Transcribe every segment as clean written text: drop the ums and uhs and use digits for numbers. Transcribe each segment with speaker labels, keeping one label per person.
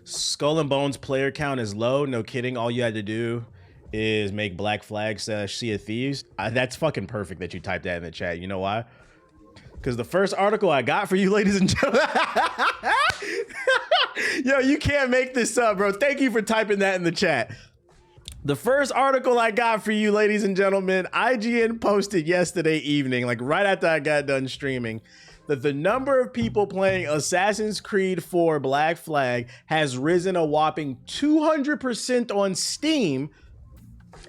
Speaker 1: Skull and Bones player count is low. No kidding. All you had to do is make Black Flag / Sea of Thieves. That's fucking perfect that you typed that in the chat. You know why? Because the first article I got for you, ladies and gentlemen. Yo, you can't make this up, bro. Thank you for typing that in the chat. The first article I got for you, ladies and gentlemen, IGN posted yesterday evening, like right after I got done streaming, that the number of people playing Assassin's Creed 4 Black Flag has risen a whopping 200% on Steam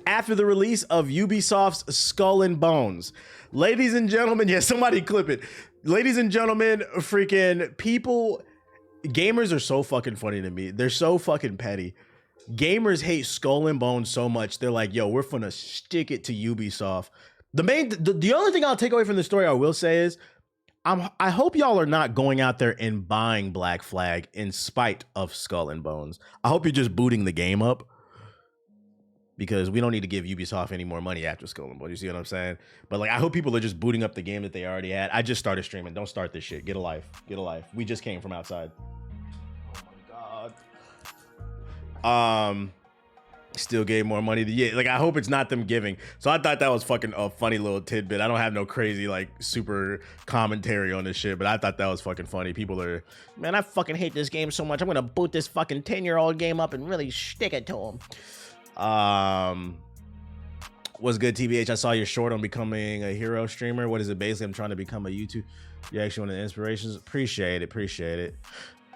Speaker 1: after the release of Ubisoft's Skull and Bones. Ladies and gentlemen, yeah, somebody clip it. Ladies and gentlemen, freaking people, gamers are so fucking funny to me. They're so fucking petty. Gamers hate Skull and Bones so much. They're like, yo, we're finna stick it to Ubisoft. The only thing I'll take away from the story I will say is, I hope y'all are not going out there and buying Black Flag in spite of Skull and Bones. I hope you're just booting the game up, because we don't need to give Ubisoft any more money after Skull and Bones. You see what I'm saying? But like, I hope people are just booting up the game that they already had. I just started streaming. Don't start this shit. Get a life. Get a life. We just came from outside. Oh my God. Still gave more money to, yeah, like, I hope it's not them giving. So I thought that was fucking a funny little tidbit. I don't have no crazy like super commentary on this shit, but I thought that was fucking funny. People are, man, I fucking hate this game so much. I'm gonna boot this fucking 10-year-old game up and really stick it to them. What's good, TBH? I saw your short on becoming a hero streamer. What is it? Basically, I'm trying to become a YouTube. You actually want the inspirations? Appreciate it.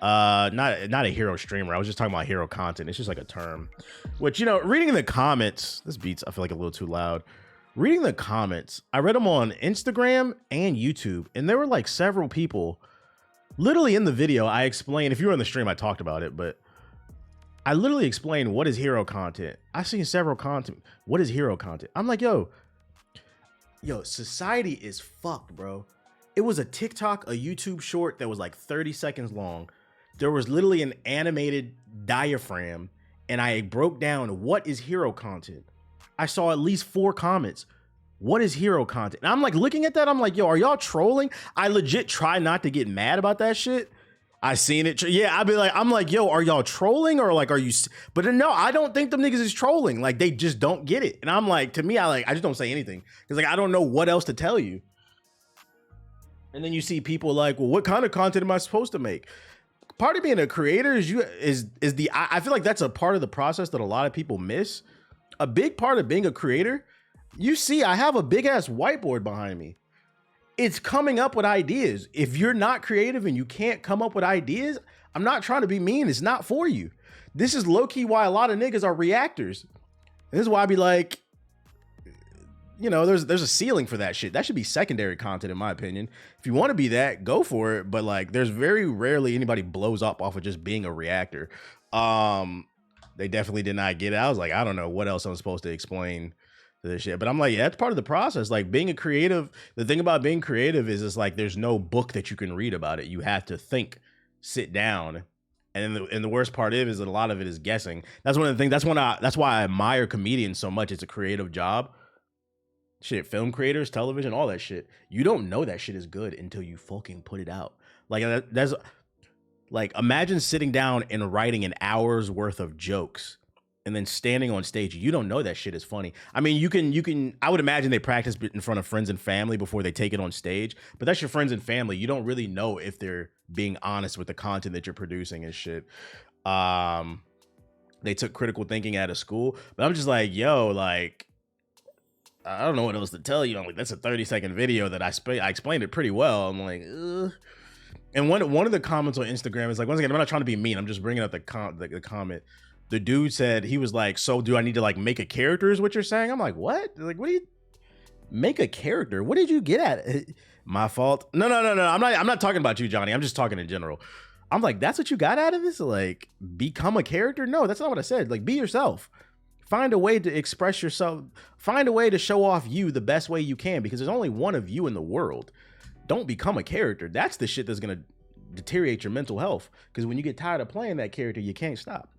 Speaker 1: Not a hero streamer. I was just talking about hero content. It's just like a term. Which, you know, reading the comments, this beats, I feel like a little too loud. Reading the comments, I read them on Instagram and YouTube, and there were like several people. Literally in the video, I explained, if you were on the stream, I talked about it, but I literally explained what is hero content. I've seen several content. What is hero content? I'm like, yo, society is fucked, bro. It was a TikTok, a YouTube short that was like 30 seconds long. There was literally an animated diaphragm, and I broke down what is hero content. I saw at least 4 comments. What is hero content? And I'm like looking at that. I'm like, yo, are y'all trolling? I legit try not to get mad about that shit. I seen it. Yeah, I'm like, yo, are y'all trolling or like, are you? But no, I don't think them niggas is trolling. Like, they just don't get it. And I'm like, to me, I just don't say anything, because like, I don't know what else to tell you. And then you see people like, well, what kind of content am I supposed to make? Part of being a creator is I feel like that's a part of the process that a lot of people miss. A big part of being a creator, you see, I have a big ass whiteboard behind me. It's coming up with ideas. If you're not creative and you can't come up with ideas, I'm not trying to be mean. It's not for you. This is low key why a lot of niggas are reactors. And this is why I be like, you know, there's a ceiling for that shit. That should be secondary content, in my opinion. If you want to be that, go for it. But like, there's very rarely anybody blows up off of just being a reactor. They definitely did not get it. I was like, I don't know what else I'm supposed to explain to this shit. But I'm like, yeah, that's part of the process. Like, being a creative, the thing about being creative is it's like there's no book that you can read about it. You have to think, sit down. And the worst part is that a lot of it is guessing. That's one of the things. That's why I admire comedians so much. It's a creative job. Shit, film creators, television, all that shit. You don't know that shit is good until you fucking put it out. Like, that's like, imagine sitting down and writing an hour's worth of jokes and then standing on stage. You don't know that shit is funny. I mean, you can, I would imagine they practice in front of friends and family before they take it on stage, but that's your friends and family. You don't really know if they're being honest with the content that you're producing and shit. They took critical thinking out of school, but I'm just like, yo, like, I don't know what else to tell you. I'm like, that's a 30-second video that I explained it pretty well. I'm like, ugh. And one of the comments on Instagram is like, once again, I'm not trying to be mean. I'm just bringing up the comment. The dude said, he was like, so do I need to like make a character is what you're saying? I'm like, what? Like, what do you make a character? What did you get at? My fault. No. I'm not talking about you, Johnny. I'm just talking in general. I'm like, that's what you got out of this? Like, become a character? No, that's not what I said. Like, be yourself. Find a way to express yourself. Find a way to show off you the best way you can, because there's only one of you in the world. Don't become a character. That's the shit that's going to deteriorate your mental health, because when you get tired of playing that character, you can't stop.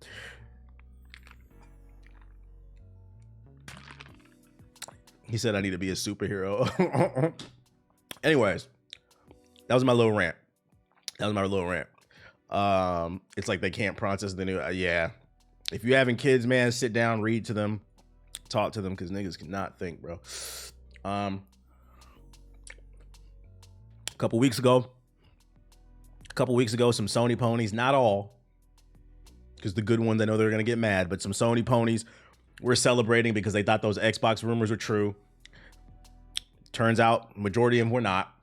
Speaker 1: He said I need to be a superhero. Anyways, that was my little rant. It's like they can't process the new. Yeah, if you having kids, man, sit down, read to them, talk to them, because niggas cannot think, bro. A couple weeks ago, some Sony ponies, not all, because the good ones, I know they're gonna get mad, but some Sony ponies were celebrating because they thought those Xbox rumors were true. Turns out, majority of them were not.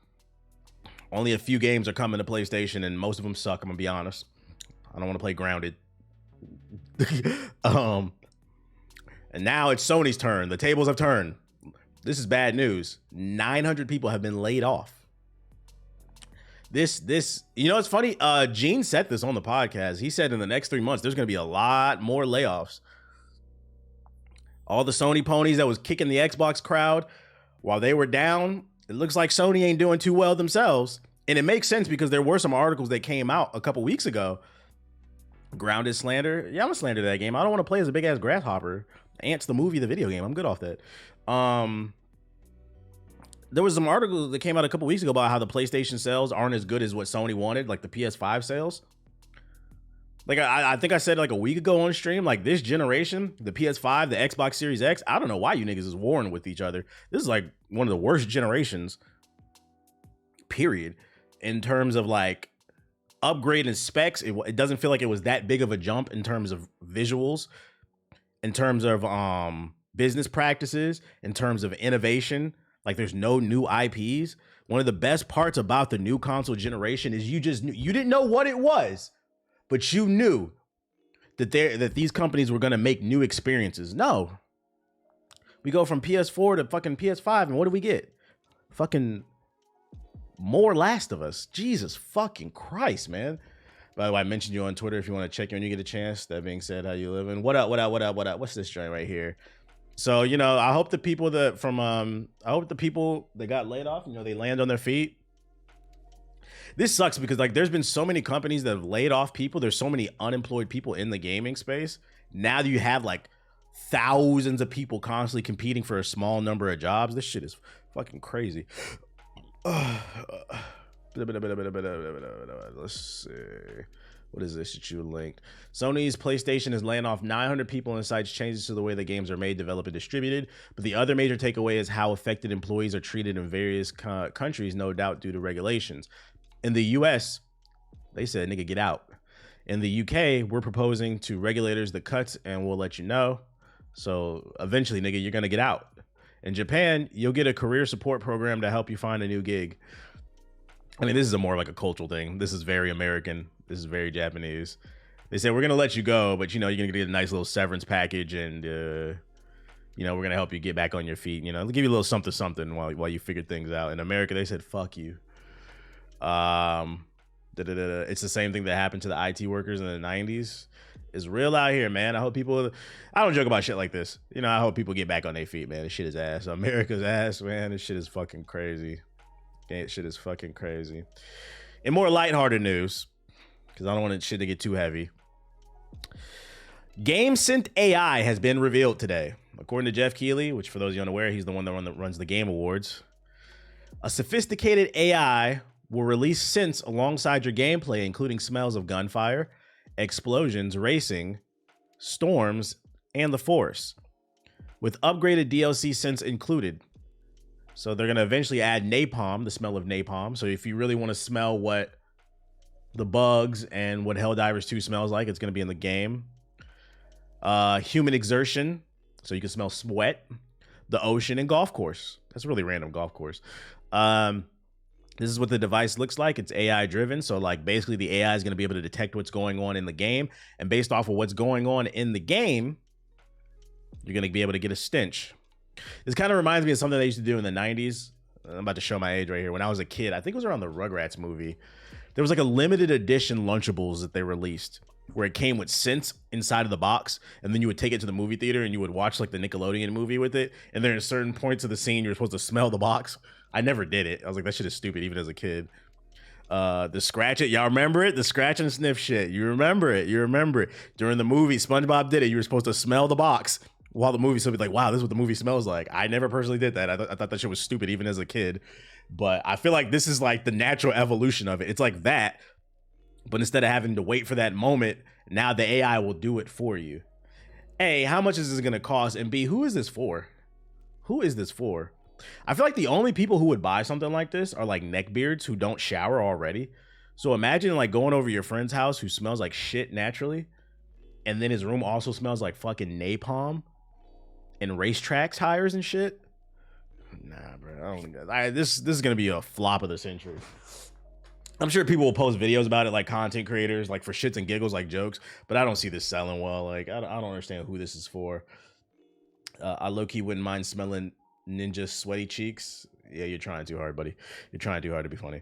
Speaker 1: Only a few games are coming to PlayStation, and most of them suck. I'm gonna be honest. I don't want to play Grounded. And now it's Sony's turn. The tables have turned. This is bad news. 900 people have been laid off. This, you know, it's funny. Gene said this on the podcast. He said in the next 3 months, there's going to be a lot more layoffs. All the Sony ponies that was kicking the Xbox crowd while they were down, it looks like Sony ain't doing too well themselves. And it makes sense because there were some articles that came out a couple weeks ago. Grounded slander. Yeah, I'm gonna slander that game. I don't want to play as a big ass grasshopper. Ants the movie, the video game. I'm good off that. There was some articles that came out a couple weeks ago about how the PlayStation sales aren't as good as what Sony wanted, like the PS5 sales. Like I think I said like a week ago on stream, like this generation, the PS5, the Xbox Series X, I don't know why you niggas is warring with each other. This is like one of the worst generations, period, in terms of like upgrade and specs. It doesn't feel like it was that big of a jump in terms of visuals, in terms of business practices, in terms of innovation. Like there's no new IPs. One of the best parts about the new console generation is you didn't know what it was, but you knew that these companies were gonna make new experiences. No, we go from PS4 to fucking PS5, and what do we get? Fucking more Last of Us. Jesus fucking Christ, man. By the way, I mentioned you on Twitter if you want to check in when you get a chance. That being said, how you living? What up? What's this joint right here? So, you know, I hope the people that got laid off, you know, they land on their feet. This sucks because like there's been so many companies that have laid off people. There's so many unemployed people in the gaming space. Now you have like thousands of people constantly competing for a small number of jobs. This shit is fucking crazy. Let's see. What is this that you linked? Sony's PlayStation is laying off 900 people and cites changes to the way the games are made, developed, and distributed. But the other major takeaway is how affected employees are treated in various countries, no doubt due to regulations. In the US, they said, nigga, get out. In the UK, we're proposing to regulators the cuts and we'll let you know. So eventually, nigga, you're going to get out. In Japan, you'll get a career support program to help you find a new gig. I mean, this is more like a cultural thing. This is very American. This is very Japanese. They said, we're going to let you go, but, you know, you're going to get a nice little severance package and, you know, we're going to help you get back on your feet. You know, they'll give you a little something while you figure things out. In America, they said, fuck you. It's the same thing that happened to the IT workers in the 90s. It's real out here, man. I don't joke about shit like this. You know, I hope people get back on their feet, man. This shit is ass. America's ass, man. This shit is fucking crazy. Shit is fucking crazy. In more lighthearted news, because I don't want shit to get too heavy. GameSynth AI has been revealed today. According to Jeff Keighley, which for those of you unaware, he's the one that runs the Game Awards. A sophisticated AI will release synths alongside your gameplay, including smells of gunfire, explosions, racing, storms, and the Force, with upgraded DLC synths included. So they're going to eventually add napalm, the smell of napalm. So if you really want to smell what the bugs and what Helldivers 2 smells like, it's going to be in the game. Human exertion, so you can smell sweat. The ocean and golf course. That's a really random golf course. This is what the device looks like. It's AI driven. So like basically the AI is going to be able to detect what's going on in the game. And based off of what's going on in the game, you're going to be able to get a stench. This kind of reminds me of something they used to do in the 90s. I'm about to show my age right here. When I was a kid, I think it was around the Rugrats movie. There was like a limited edition Lunchables that they released where it came with scents inside of the box. And then you would take it to the movie theater and you would watch like the Nickelodeon movie with it. And there are certain points of the scene you're supposed to smell the box. I never did it. I was like, that shit is stupid even as a kid. The scratch it. Y'all remember it? The scratch and sniff shit. You remember it. During the movie, SpongeBob did it. You were supposed to smell the box while the movie, so be like, wow, this is what the movie smells like. I never personally did that. I thought that shit was stupid even as a kid. But I feel like this is like the natural evolution of it. It's like that, But instead of having to wait for that moment, now the AI will do it for you. A, how much is this gonna cost? And B, who is this for? Who is this for? I feel like the only people who would buy something like this are like neckbeards who don't shower already. So imagine like going over your friend's house who smells like shit naturally, and then his room also smells like fucking napalm and racetrack tires and shit. Nah, bro. I don't think that. This is gonna be a flop of the century. I'm sure people will post videos about it, like content creators, like for shits and giggles, like jokes. But I don't see this selling well. Like I don't understand who this is for. I low-key wouldn't mind smelling Ninja sweaty cheeks. Yeah, you're trying too hard, buddy. You're trying too hard to be funny.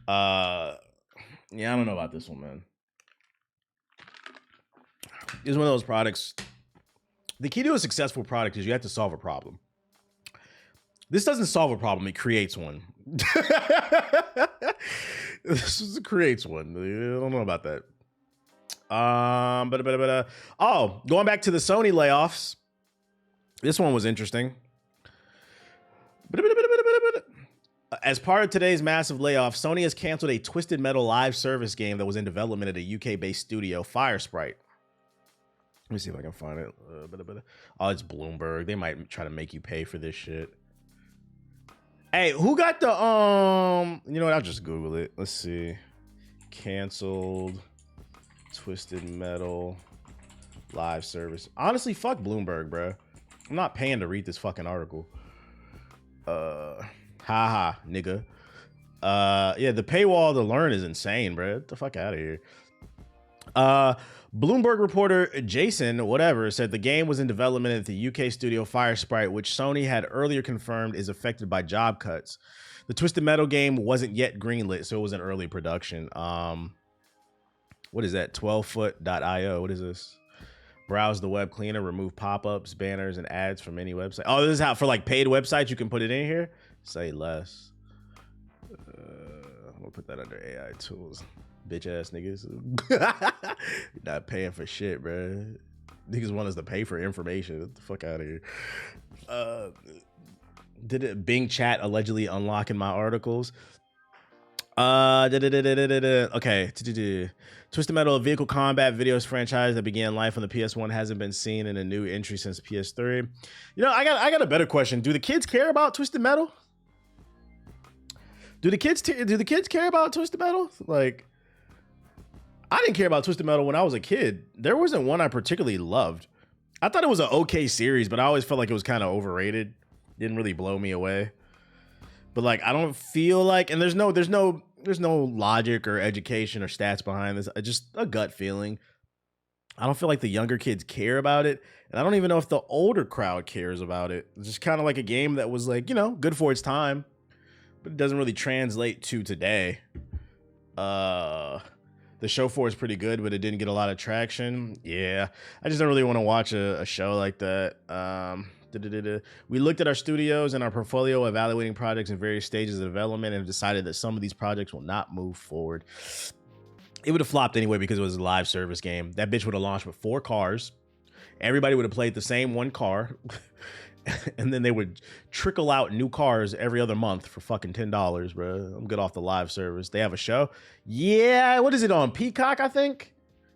Speaker 1: Yeah, I don't know about this one, man. It's one of those products. The key to a successful product is you have to solve a problem. This doesn't solve a problem, it creates one. This creates one. I don't know about that. Oh, going back to the Sony layoffs. This one was interesting. As part of today's massive layoff, Sony has canceled a Twisted Metal live service game that was in development at a UK-based studio, Firesprite. Let me see if I can find it. Oh, it's Bloomberg. They might try to make you pay for this shit. Hey, who got the you know what? I'll just Google it. Let's see. Canceled Twisted Metal live service. Honestly, fuck Bloomberg, bro. I'm not paying to read this fucking article. Haha, nigga. Yeah, the paywall to learn is insane, bro. Get the fuck out of here. Bloomberg reporter Jason, whatever, said the game was in development at the UK studio Firesprite, which Sony had earlier confirmed is affected by job cuts. The Twisted Metal game wasn't yet greenlit, so it was in early production. What is that? 12foot.io. What is this? Browse the web cleaner, remove pop-ups, banners, and ads from any website. Oh, this is how for like paid websites you can put it in here. Say less. I'm gonna put that under AI tools. Bitch ass niggas. You're not paying for shit, bro. Niggas want us to pay for information. Get the fuck out of here. Did it Bing chat allegedly unlocking my articles? Okay. Twisted Metal, a vehicle combat videos franchise that began life on the PS1, hasn't been seen in a new entry since PS3. You know, I got a better question. Do the kids care about Twisted Metal? Do the kids care about Twisted Metal? Like, I didn't care about Twisted Metal when I was a kid. There wasn't one I particularly loved. I thought it was an okay series, but I always felt like it was kind of overrated. Didn't really blow me away. But like, I don't feel like, and there's no logic or education or stats behind this. Just a gut feeling. I don't feel like the younger kids care about it, and I don't even know if the older crowd cares about it. It's just kind of like a game that was like, you know, good for its time, but it doesn't really translate to today. The show for is pretty good, but it didn't get a lot of traction. Yeah, I just don't really want to watch a show like that. We looked at our studios and our portfolio, evaluating projects in various stages of development, and have decided that some of these projects will not move forward. It would have flopped anyway because it was a live service game. That bitch would have launched with 4 cars. Everybody would have played the same one car. And then they would trickle out new cars every other month for fucking $10, bro. I'm good off the live service. They have a show. Yeah, what is it on? Peacock, I think?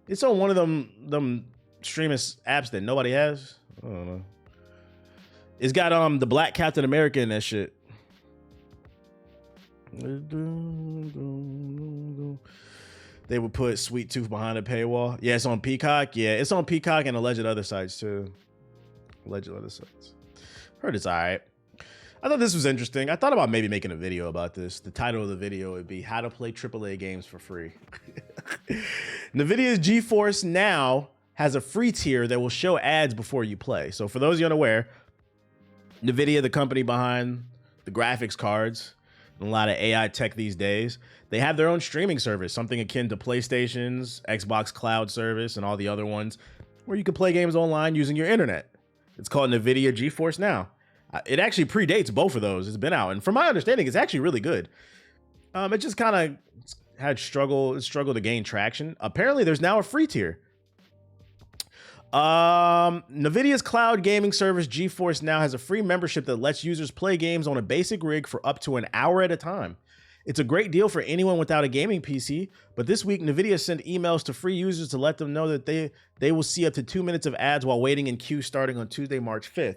Speaker 1: It's on one of them streaming apps that nobody has. I don't know. It's got the Black Captain America in that shit. They would put Sweet Tooth behind a paywall. Yeah, it's on Peacock. Yeah, it's on Peacock and alleged other sites too. Alleged other sites. Heard it's all right. I thought this was interesting. I thought about maybe making a video about this. The title of the video would be How to Play AAA Games for Free. NVIDIA's GeForce Now has a free tier that will show ads before you play. So for those of you unaware, NVIDIA, the company behind the graphics cards and a lot of AI tech these days, they have their own streaming service, something akin to PlayStation's Xbox Cloud service and all the other ones, where you can play games online using your internet. It's called NVIDIA GeForce Now. It actually predates both of those. It's been out, and from my understanding, it's actually really good. It just kind of had struggle to gain traction. Apparently, there's now a free tier. NVIDIA's cloud gaming service GeForce Now has a free membership that lets users play games on a basic rig for up to an hour at a time. It's a great deal for anyone without a gaming PC, but this week Nvidia sent emails to free users to let them know that they will see up to 2 minutes of ads while waiting in queue starting on Tuesday, March 5th.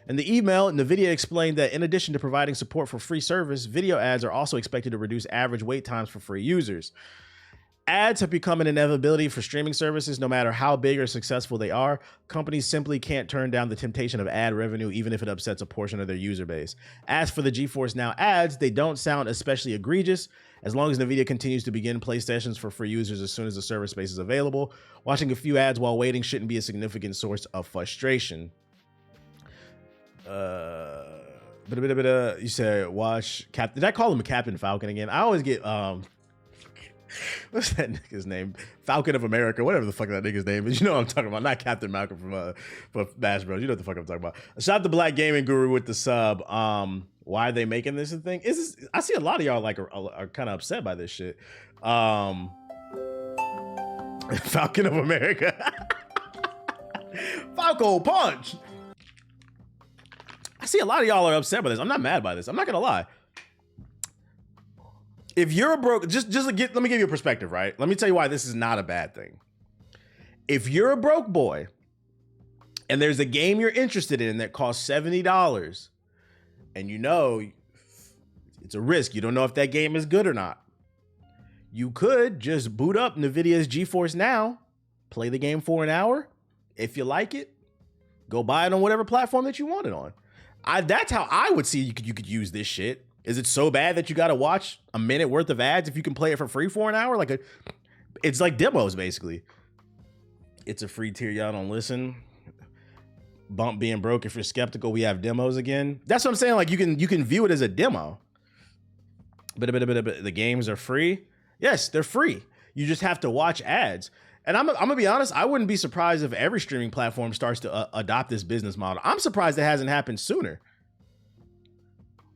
Speaker 1: In the email, Nvidia explained that in addition to providing support for free service, video ads are also expected to reduce average wait times for free users. Ads have become an inevitability for streaming services, no matter how big or successful they are. Companies simply can't turn down the temptation of ad revenue, even if it upsets a portion of their user base. As for the GeForce Now ads, they don't sound especially egregious. As long as Nvidia continues to begin play sessions for free users as soon as the service space is available, watching a few ads while waiting shouldn't be a significant source of frustration. You said watch Captain. Did I call him Captain Falcon again? I always get what's that nigga's name? Falcon of America, whatever the fuck that nigga's name is. You know what I'm talking about. Not Captain Malcolm from Bash Bros. You know what the fuck I'm talking about. Shout out to Black Gaming Guru with the sub. Why are they making this a thing? I see a lot of y'all like are kind of upset by this shit. Falcon of America. Falco Punch. I see a lot of y'all are upset by this. I'm not mad by this. I'm not gonna lie. If you're a broke, let me give you a perspective, right? Let me tell you why this is not a bad thing. If you're a broke boy and there's a game you're interested in that costs $70 and you know it's a risk, you don't know if that game is good or not, you could just boot up NVIDIA's GeForce Now, play the game for an hour. If you like it, go buy it on whatever platform that you want it on. That's how I would see you could use this shit. Is it so bad that you got to watch a minute worth of ads if you can play it for free for an hour? It's like demos, basically. It's a free tier. Y'all don't listen. Bump being broke. If you're skeptical, we have demos again. That's what I'm saying. Like you can view it as a demo. But the games are free. Yes, they're free. You just have to watch ads. And I'm gonna be honest. I wouldn't be surprised if every streaming platform starts to adopt this business model. I'm surprised it hasn't happened sooner.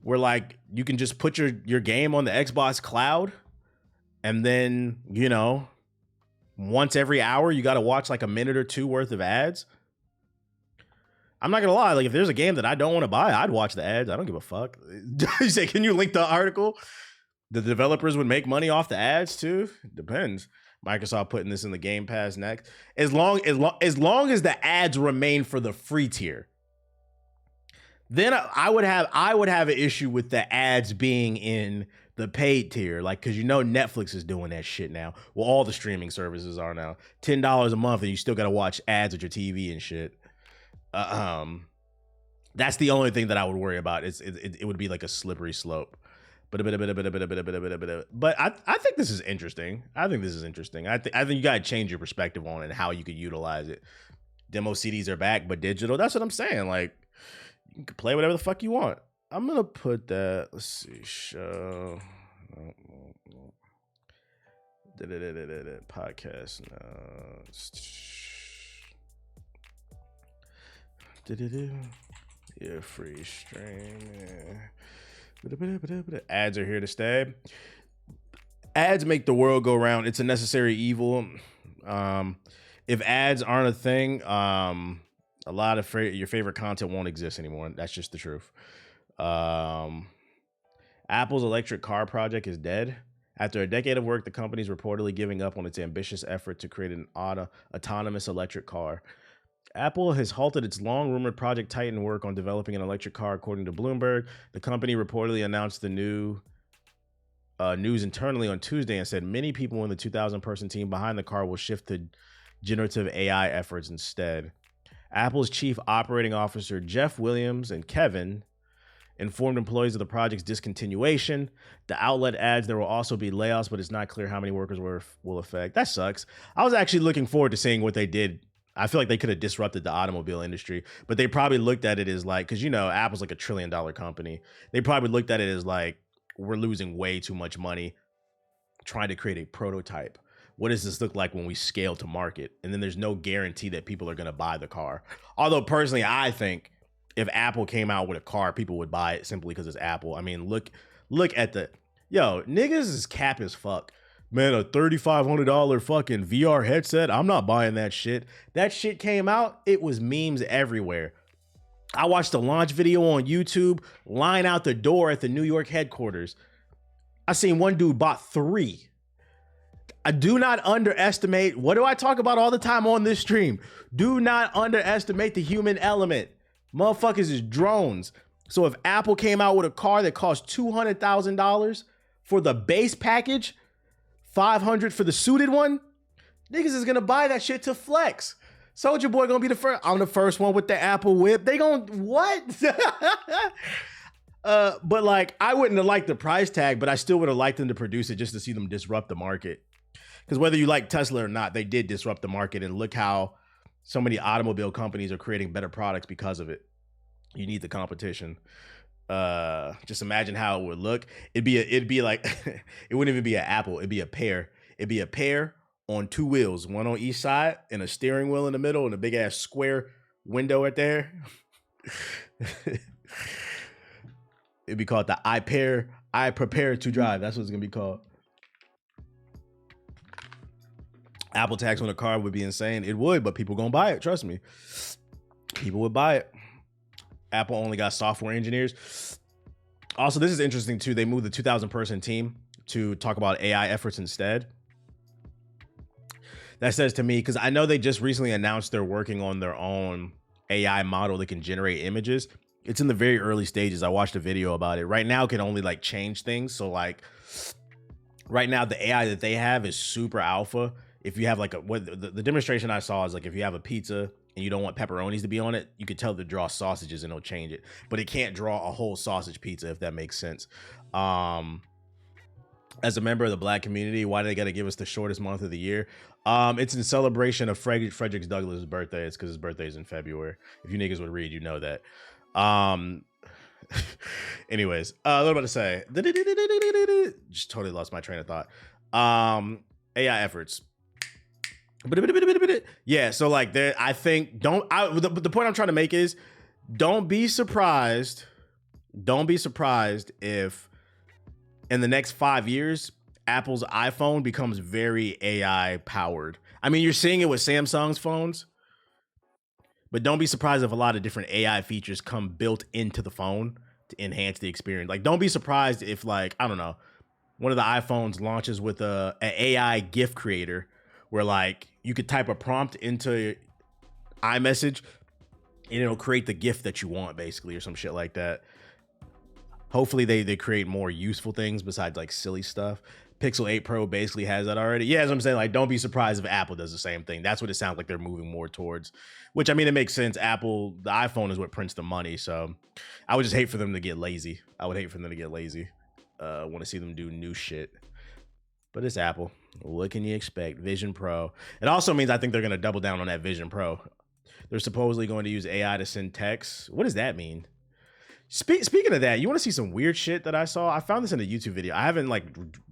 Speaker 1: Where like you can just put your game on the Xbox cloud and then, you know, once every hour you got to watch like a minute or two worth of ads. I'm not gonna lie, like if there's a game that I don't want to buy, I'd watch the ads. I don't give a fuck. You say, can you link the article? The developers would make money off the ads too. Depends. Microsoft putting this in the Game Pass next. As long as the ads remain for the free tier. Then I would have an issue with the ads being in the paid tier, like because you know Netflix is doing that shit now. Well, all the streaming services are now $10 a month, and you still got to watch ads with your TV and shit. That's the only thing that I would worry about. It would be like a slippery slope. But I think this is interesting. I think you got to change your perspective on it and how you could utilize it. Demo CDs are back, but digital. That's what I'm saying. Like. You can play whatever the fuck you want. I'm gonna put that. Let's see. Show. Podcast. Yeah, free stream. Ads are here to stay. Ads make the world go round. It's a necessary evil. If ads aren't a thing, a lot of your favorite content won't exist anymore. That's just the truth. Apple's electric car project is dead. After a decade of work, the company is reportedly giving up on its ambitious effort to create an autonomous electric car. Apple has halted its long-rumored Project Titan work on developing an electric car, according to Bloomberg. The company reportedly announced the news internally on Tuesday and said many people in the 2,000-person team behind the car will shift to generative AI efforts instead. Apple's chief operating officer, Jeff Williams, and Kevin informed employees of the project's discontinuation. The outlet adds there will also be layoffs, but it's not clear how many workers will affect. That sucks. I was actually looking forward to seeing what they did. I feel like they could have disrupted the automobile industry, but they probably looked at it as like, because, you know, Apple's like $1 trillion company. They probably looked at it as like, we're losing way too much money trying to create a prototype. What does this look like when we scale to market? And then there's no guarantee that people are going to buy the car. Although personally, I think if Apple came out with a car, people would buy it simply because it's Apple. I mean, look at niggas is cap as fuck. Man, a $3,500 fucking VR headset. I'm not buying that shit. That shit came out. It was memes everywhere. I watched the launch video on YouTube, line out the door at the New York headquarters. I seen one dude bought 3. I do not underestimate. What do I talk about all the time on this stream? Do not underestimate the human element. Motherfuckers is drones. So if Apple came out with a car that cost $200,000 for the base package, $500 for the suited one, niggas is gonna buy that shit to flex. Soldier Boy gonna be the first. I'm the first one with the Apple whip. They gonna what? But like, I wouldn't have liked the price tag, but I still would have liked them to produce it just to see them disrupt the market. Because whether you like Tesla or not, they did disrupt the market, and look how so many automobile companies are creating better products because of it. You need the competition. Just imagine how it would look. It'd be like it wouldn't even be an Apple. It'd be a pear. It'd be a pear on 2 wheels, one on each side, and a steering wheel in the middle, and a big ass square window right there. It'd be called the I prepare to drive. That's what it's gonna be called. Apple tax on a car would be insane. It would, but people gonna buy it. Trust me. People would buy it. Apple only got software engineers. Also, this is interesting too. They moved the 2,000 person team to talk about AI efforts instead. That says to me, because I know they just recently announced they're working on their own AI model that can generate images. It's in the very early stages. I watched a video about it. Right now, it can only like change things. So like right now, the AI that they have is super alpha. If you have like the demonstration I saw is like, if you have a pizza and you don't want pepperonis to be on it, you could tell it to draw sausages and it'll change it. But it can't draw a whole sausage pizza, if that makes sense. As a member of the Black community, why do they got to give us the shortest month of the year? It's in celebration of Frederick Douglass' birthday. It's because his birthday is in February. If you niggas would read, you know that. Anyways, what am I about to say? Just totally lost my train of thought. AI efforts. Yeah, so like there, I think the point I'm trying to make is don't be surprised if in the next 5 years Apple's iPhone becomes very AI powered. I mean, you're seeing it with Samsung's phones, but don't be surprised if a lot of different AI features come built into the phone to enhance the experience. Like, don't be surprised if, like, I don't know, one of the iPhones launches with an AI GIF creator where like you could type a prompt into iMessage and it'll create the GIF that you want, basically, or some shit like that. Hopefully they create more useful things besides like silly stuff. Pixel 8 Pro basically has that already. Yeah, as I'm saying, like, don't be surprised if Apple does the same thing. That's what it sounds like they're moving more towards, which, I mean, it makes sense. Apple, the iPhone is what prints the money. So I would just hate for them to get lazy. I want to see them do new shit. But it's Apple. What can you expect? Vision Pro. It also means I think they're going to double down on that Vision Pro. They're supposedly going to use AI to send texts. What does that mean? Speaking of that, you want to see some weird shit that I saw? I found this in a YouTube video. I haven't like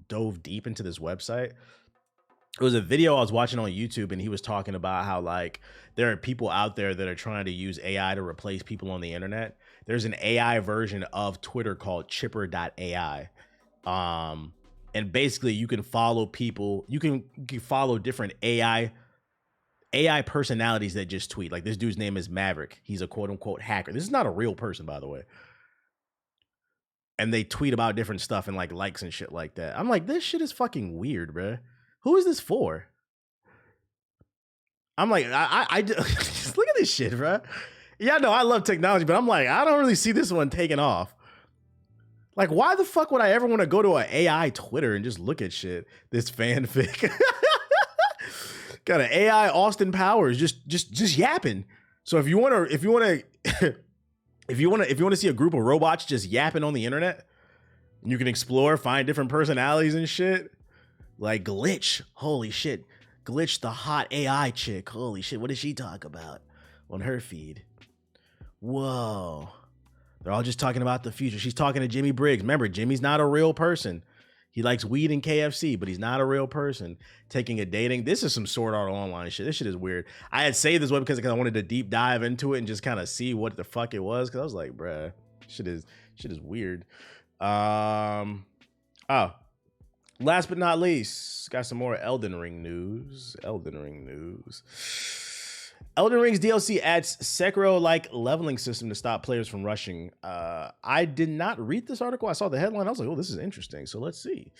Speaker 1: dove deep into this website. It was a video I was watching on YouTube, and he was talking about how like there are people out there that are trying to use AI to replace people on the internet. There's an AI version of Twitter called Chipper.ai. And basically you can follow people, you can follow different AI personalities that just tweet. Like, this dude's name is Maverick. He's a quote unquote hacker. This is not a real person, by the way. And they tweet about different stuff and like likes and shit like that. I'm like, this shit is fucking weird, bro. Who is this for? I'm like, I just look at this shit, bro. Yeah, no, I love technology, but I'm like, I don't really see this one taking off. Like, why the fuck would I ever want to go to an AI Twitter and just look at shit? This fanfic. Got an AI Austin Powers just yapping. So if you want to see a group of robots just yapping on the internet, you can explore, find different personalities and shit. Like Glitch, holy shit. Glitch, the hot AI chick. Holy shit, what does she talk about on her feed? Whoa. They're all just talking about the future. She's talking to Jimmy Briggs. Remember, Jimmy's not a real person. He likes weed and KFC, but he's not a real person. Taking a dating. This is some Sword Art Online shit. This shit is weird. I had saved this web because I wanted to deep dive into it and just kind of see what the fuck it was. Because I was like, bruh, shit is weird. Oh, last but not least, got some more Elden Ring news. Elden Ring's DLC adds Sekiro-like leveling system to stop players from rushing. I did not read this article. I saw the headline. I was like, oh, this is interesting. So let's see.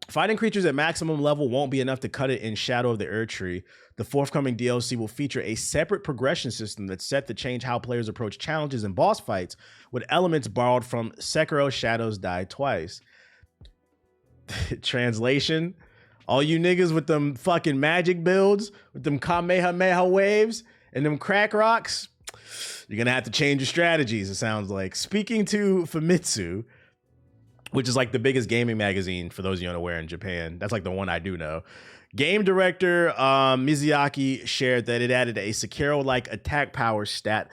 Speaker 1: Fighting creatures at maximum level won't be enough to cut it in Shadow of the Erdtree. The forthcoming DLC will feature a separate progression system that's set to change how players approach challenges and boss fights, with elements borrowed from Sekiro Shadows Die Twice. Translation: all you niggas with them fucking magic builds, with them Kamehameha waves and them crack rocks, you're gonna have to change your strategies, it sounds like. Speaking to Famitsu, which is like the biggest gaming magazine, for those of you unaware, in Japan. That's like the one I do know. Game director Mizuyaki shared that it added a Sekiro-like attack power stat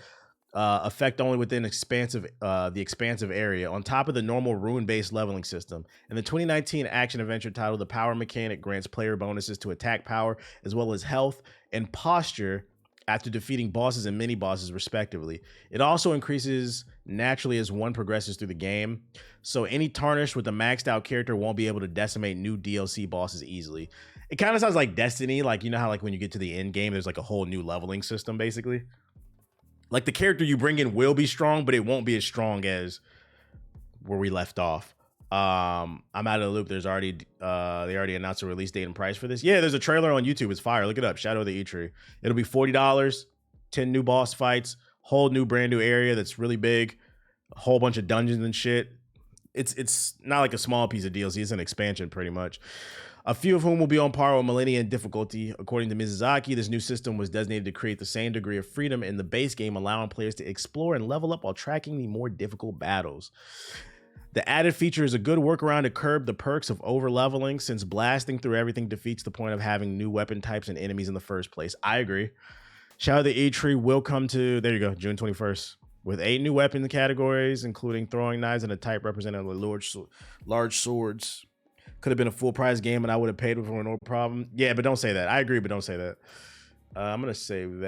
Speaker 1: effect only within the expansive area, on top of the normal rune-based leveling system. In the 2019 action-adventure title, the power mechanic grants player bonuses to attack power, as well as health and posture after defeating bosses and mini-bosses, respectively. It also increases naturally as one progresses through the game, so any tarnished with a maxed-out character won't be able to decimate new DLC bosses easily. It kind of sounds like Destiny, like, you know how like when you get to the end game, there's like a whole new leveling system, basically? Like the character you bring in will be strong, but it won't be as strong as where we left off. I'm out of the loop. There's already they already announced a release date and price for this. Yeah, there's a trailer on YouTube. It's fire. Look it up. Shadow of the Erdtree. It'll be $40, 10 new boss fights, whole new brand new area that's really big, a whole bunch of dungeons and shit. It's not like a small piece of DLC. It's an expansion pretty much. A few of whom will be on par with Millennium difficulty. According to Mizuzaki, this new system was designated to create the same degree of freedom in the base game, allowing players to explore and level up while tracking the more difficult battles. The added feature is a good workaround to curb the perks of over-leveling, since blasting through everything defeats the point of having new weapon types and enemies in the first place. I agree. Shadow of the Erdtree will come to, there you go, June 21st, with 8 new weapon categories, including throwing knives and a type representing large swords. Could have been a full price game and I would have paid for no problem. Yeah, but don't say that. I agree, but don't say that. I'm going to save that.